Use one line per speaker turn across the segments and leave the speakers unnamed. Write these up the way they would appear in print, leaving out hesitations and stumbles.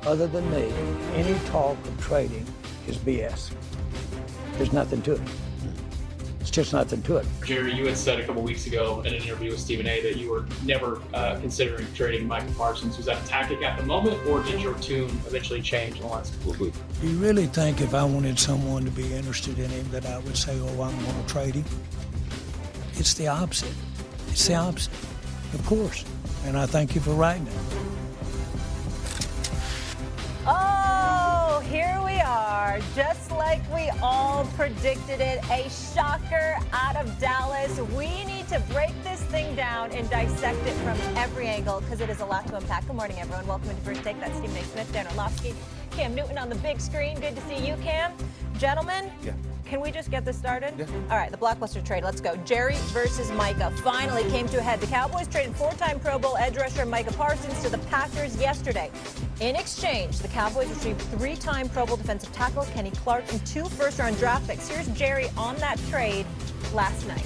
other than me, any talk of trading is BS. There's nothing to it. It's just nothing to it.
Jerry, you had said a couple weeks ago in an interview with Stephen A. that you were never considering trading Micah Parsons. Was that a tactic at the moment, or did your tune eventually change in the last couple of weeks?
Do you really think if I wanted someone to be interested in him that I would say, oh, I'm going to trade him? It's the opposite. It's the opposite, of course. And I thank you for writing it.
Oh, here we are, just like we all predicted it, a shocker out of Dallas. We need to break this thing down and dissect it from every angle because it is a lot to unpack. Good morning, everyone. Welcome to First Take. That's Stephen A. Smith, Dan Orlovsky, Cam Newton on the big screen. Good to see you, Cam. Gentlemen, can we just get this started?
Yeah.
All right, the blockbuster trade. Let's go. Jerry versus Micah finally came to a head. The Cowboys traded four-time Pro Bowl edge rusher Micah Parsons to the Packers yesterday. In exchange, the Cowboys received three-time Pro Bowl defensive tackle Kenny Clark and two first-round draft picks. Here's Jerry on that trade last night.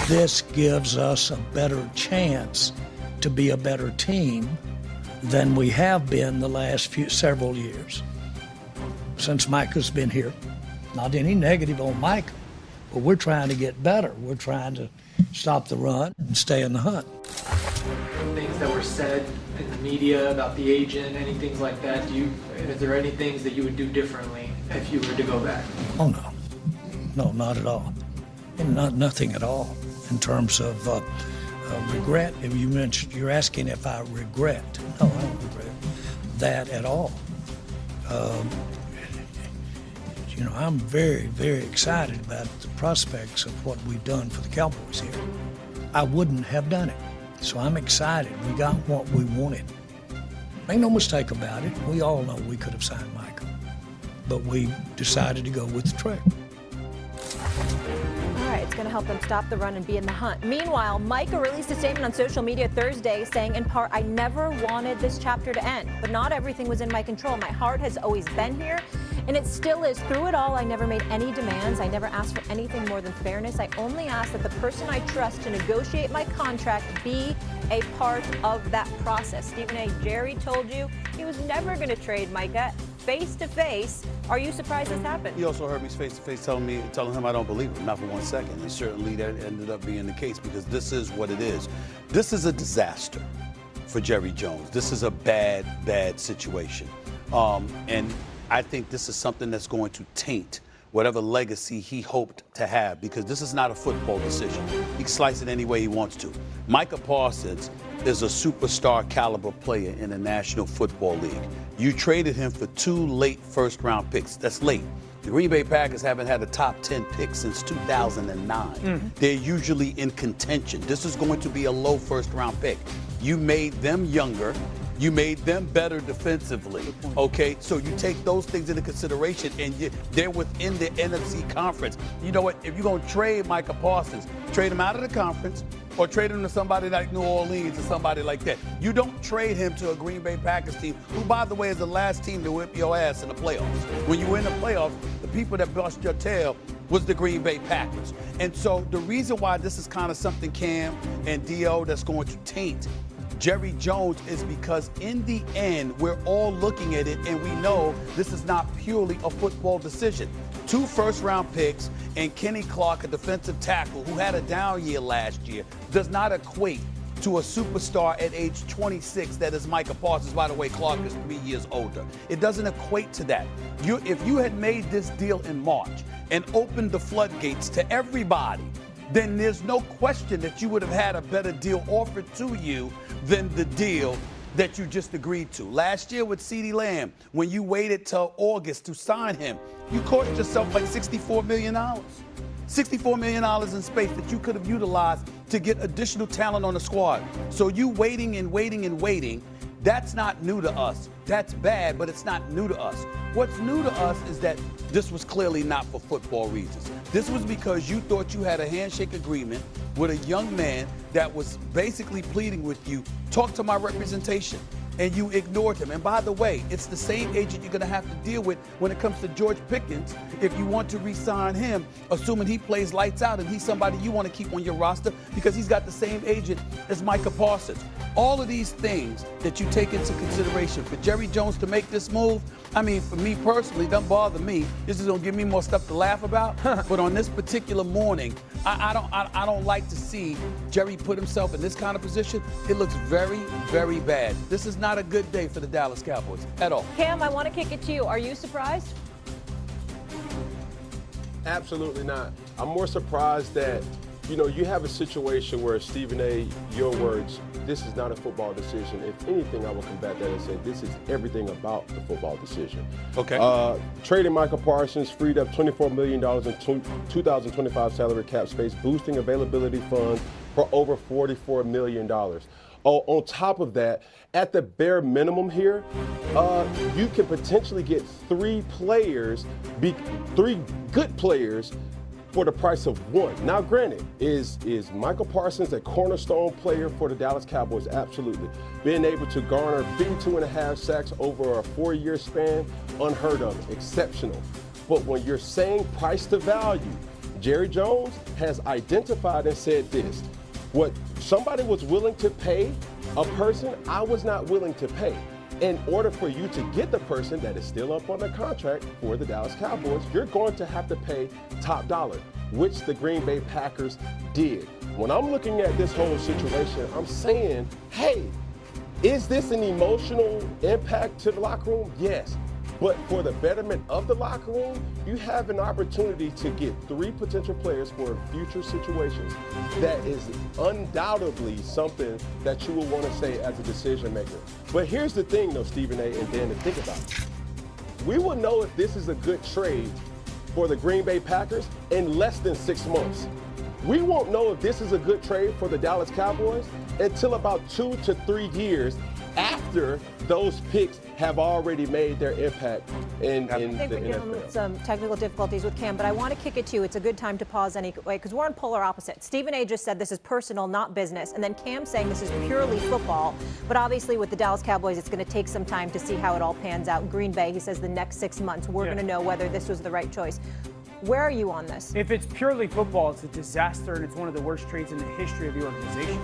This gives us a better chance to be a better team than we have been the last several years since Micah's been here. Not any negative on Micah, but we're trying to get better. We're trying to stop the run and stay in the hunt.
Things that were said in the media about the agent, any things like that, is there any things that you would do differently if you were to go back?
Oh, no. No, not at all. And nothing at all in terms of regret. If you mentioned, you're asking if I regret. No, I don't regret that at all. You know, I'm very, very excited about the prospects of what we've done for the Cowboys here. I wouldn't have done it. So I'm excited. We got what we wanted. Make no mistake about it. We all know we could have signed Micah, but we decided to go with the trade.
All right, it's going to help them stop the run and be in the hunt. Meanwhile, Micah released a statement on social media Thursday saying, in part, I never wanted this chapter to end, but not everything was in my control. My heart has always been here, and it still is. Through it all, I never made any demands. I never asked for anything more than fairness. I only asked that the person I trust to negotiate my contract be a part of that process. Stephen A. Jerry told you he was never going to trade Micah face to face. Are you surprised this happened?
He also heard me face to face telling him I don't believe him, not for 1 second. And certainly that ended up being the case because this is what it is. This is a disaster for Jerry Jones. This is a bad, bad situation. And I think this is something that's going to taint whatever legacy he hoped to have, because this is not a football decision. He can slice it any way he wants to. Micah Parsons is a superstar caliber player in the National Football League. You traded him for 2 late first-round picks. That's late. The Green Bay Packers haven't had a top 10 pick since 2009. They're usually in contention. This is going to be a low first-round pick. You made them younger. You made them better defensively, okay? So you take those things into consideration, and they're within the NFC conference. You know what? If you're going to trade Micah Parsons, trade him out of the conference or trade him to somebody like New Orleans or somebody like that. You don't trade him to a Green Bay Packers team, who, by the way, is the last team to whip your ass in the playoffs. When you were in the playoffs, the people that bust your tail was the Green Bay Packers. And so the reason why this is kind of something, Cam and Dio, that's going to taint Jerry Jones is because in the end, we're all looking at it and we know this is not purely a football decision. 2 first-round picks and Kenny Clark, a defensive tackle who had a down year last year, does not equate to a superstar at age 26 that is Micah Parsons. By the way, Clark is 3 years older. It doesn't equate to that. If you had made this deal in March and opened the floodgates to everybody, then there's no question that you would have had a better deal offered to you than the deal that you just agreed to. Last year with CeeDee Lamb, when you waited till August to sign him, you cost yourself like $64 million. $64 million in space that you could have utilized to get additional talent on the squad. So you waiting and waiting and waiting, that's not new to us. That's bad, but it's not new to us. What's new to us is that this was clearly not for football reasons. This was because you thought you had a handshake agreement with a young man that was basically pleading with you, talk to my representation. and you ignored him. And by the way, it's the same agent you're going to have to deal with when it comes to George Pickens if you want to re-sign him, assuming he plays lights out and he's somebody you want to keep on your roster because he's got the same agent as Micah Parsons. All of these things that you take into consideration for Jerry Jones to make this move, I mean, for me personally, doesn't bother me. This is going to give me more stuff to laugh about. But on this particular morning, I don't like to see Jerry put himself in this kind of position. It looks very, very bad. This is not a good day for the Dallas Cowboys at all.
Cam, I want to kick it to you. Are you surprised?
Absolutely not. I'm more surprised that, you have a situation where Stephen A., your words, this is not a football decision. If anything, I will combat that and say this is everything about the football decision.
Okay.
Trading Micah Parsons freed up $24 million in 2025 salary cap space, boosting availability funds for over $44 million. On top of that, at the bare minimum here, you can potentially get three good players for the price of one. Now, granted, is Micah Parsons a cornerstone player for the Dallas Cowboys? Absolutely. Being able to garner 52.5 sacks over a 4-year span, unheard of, exceptional. But when you're saying price to value, Jerry Jones has identified and said this: what somebody was willing to pay a person, I was not willing to pay. In order for you to get the person that is still up on the contract for the Dallas Cowboys, you're going to have to pay top dollar, which the Green Bay Packers did. When I'm looking at this whole situation, I'm saying, hey, is this an emotional impact to the locker room? Yes. But for the betterment of the locker room, you have an opportunity to get three potential players for future situations. That is undoubtedly something that you will want to say as a decision maker. But here's the thing, though, Stephen A. and Dan, to think about. We will know if this is a good trade for the Green Bay Packers in less than 6 months. We won't know if this is a good trade for the Dallas Cowboys until about 2 to 3 years after those picks have already made their impact in the NFL.
I think we're dealing with some technical difficulties with Cam, but I want to kick it to you. It's a good time to pause anyway, because we're on polar opposites. Stephen A. just said this is personal, not business, and then Cam saying this is purely football. But obviously with the Dallas Cowboys, it's going to take some time to see how it all pans out. In Green Bay, he says the next 6 months, we're going to know whether this was the right choice. Where are you on this?
If it's purely football, it's a disaster, and it's one of the worst trades in the history of the organization.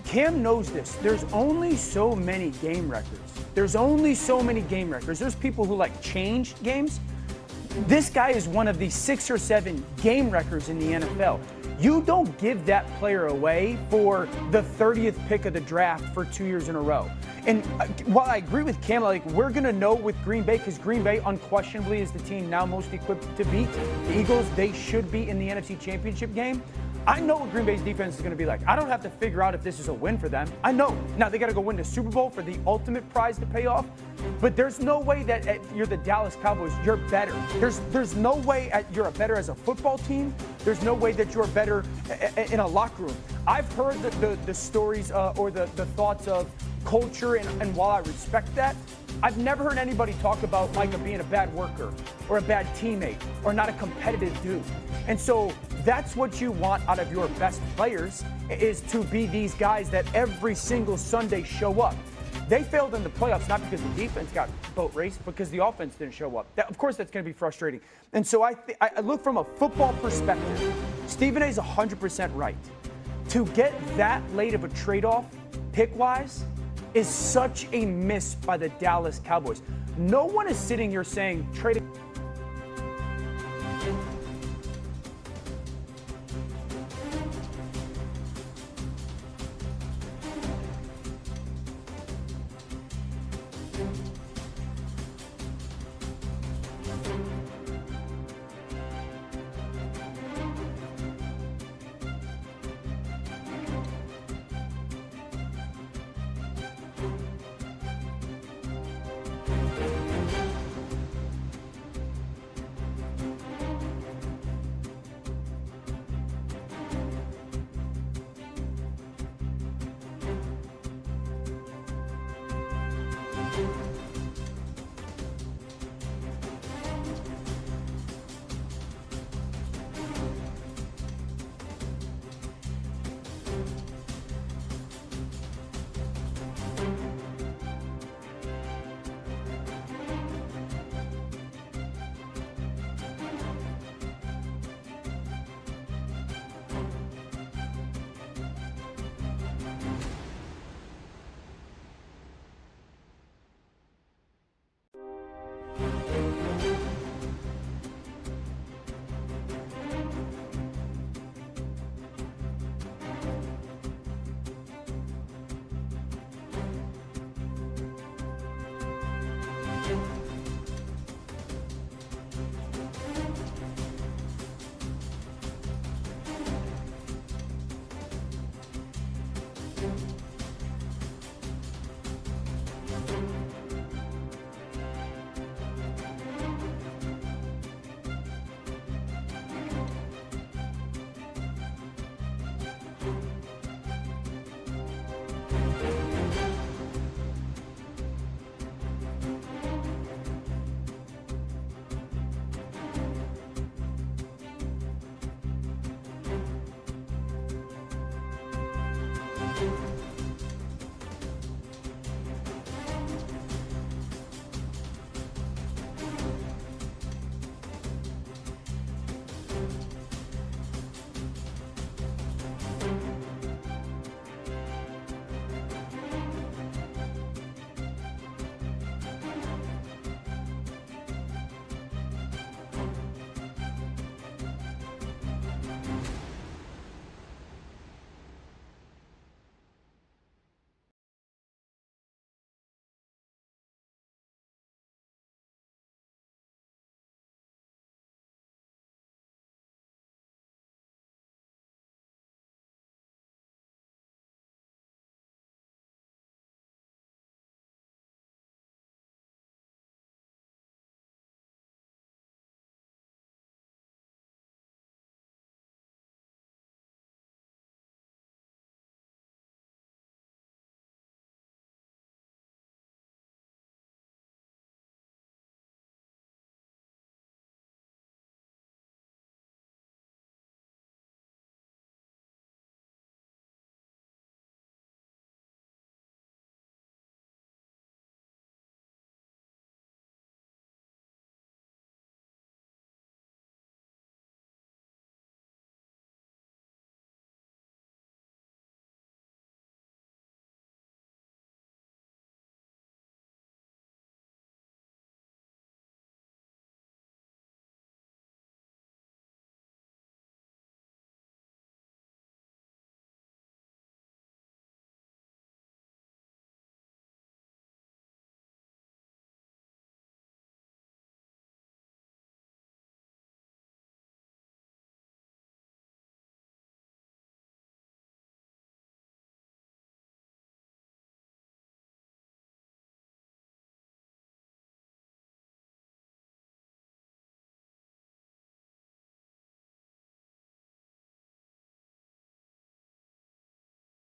Cam knows this. There's only so many game records. There's people who change games. This guy is one of the 6 or 7 game records in the NFL. You don't give that player away for the 30th pick of the draft for 2 years in a row. And while I agree with Cam, we're going to know with Green Bay, because Green Bay unquestionably is the team now most equipped to beat the Eagles. They should be in the NFC Championship game. I know what Green Bay's defense is going to be like. I don't have to figure out if this is a win for them. I know. Now, they got to go win the Super Bowl for the ultimate prize to pay off. But there's no way that you're the Dallas Cowboys, you're better. There's no way you're better as a football team. There's no way that you're better in a locker room. I've heard the stories or the thoughts of culture, and while I respect that, I've never heard anybody talk about Micah being a bad worker or a bad teammate or not a competitive dude. And so that's what you want out of your best players, is to be these guys that every single Sunday show up. They failed in the playoffs not because the defense got boat raced, because the offense didn't show up. Of course, that's going to be frustrating. And so I look from a football perspective. Stephen A. is 100% right. To get that late of a trade-off, pick-wise, is such a miss by the Dallas Cowboys. No one is sitting here saying trading.